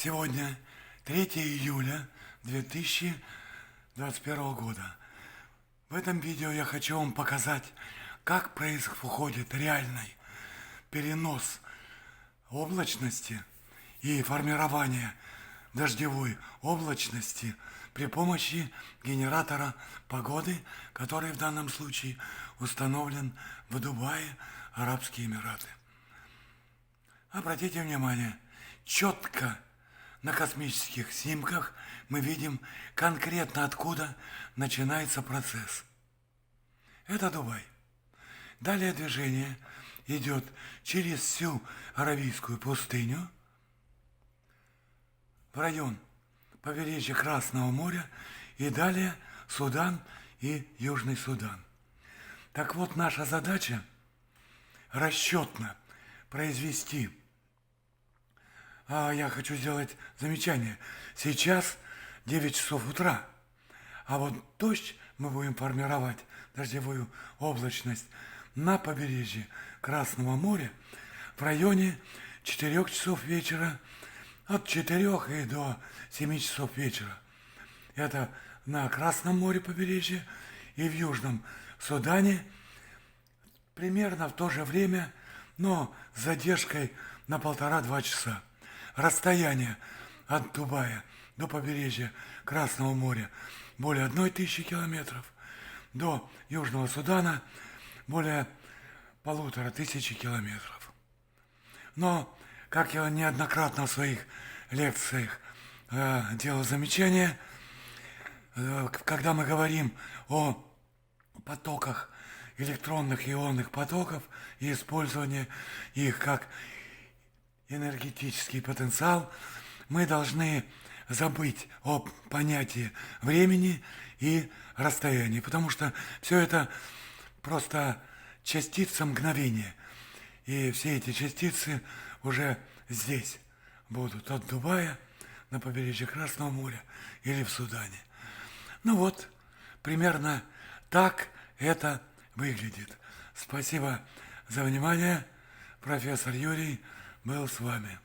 Сегодня 3 июля 2021 года. В этом видео я хочу вам показать, как происходит реальный перенос облачности и формирование дождевой облачности при помощи генератора погоды, который в данном случае установлен в Дубае, Арабские Эмираты. Обратите внимание, четко на космических снимках мы видим конкретно, откуда начинается процесс. Это Дубай. Далее движение идет через всю Аравийскую пустыню в район побережья Красного моря и далее Судан и Южный Судан. Так вот, наша задача расчетно произвести. Я хочу сделать замечание. Сейчас 9 часов утра, а вот дождь мы будем формировать, дождевую облачность, на побережье Красного моря в районе 4 часов вечера, от 4 и до 7 часов вечера. Это на Красном море побережье и в Южном Судане примерно в то же время, но с задержкой на 1,5-2 часа. Расстояние от Дубая до побережья Красного моря более 1000 километров, до Южного Судана более 1500 километров. Но, как я неоднократно в своих лекциях делал замечания, когда мы говорим о потоках, электронных и ионных потоков и использовании их как энергетический потенциал, мы должны забыть о понятии времени и расстояния, потому что все это просто частица мгновения, и все эти частицы уже здесь будут, от Дубая на побережье Красного моря или в Судане. Ну вот, примерно так это выглядит. Спасибо за внимание. Профессор Юрий был с вами.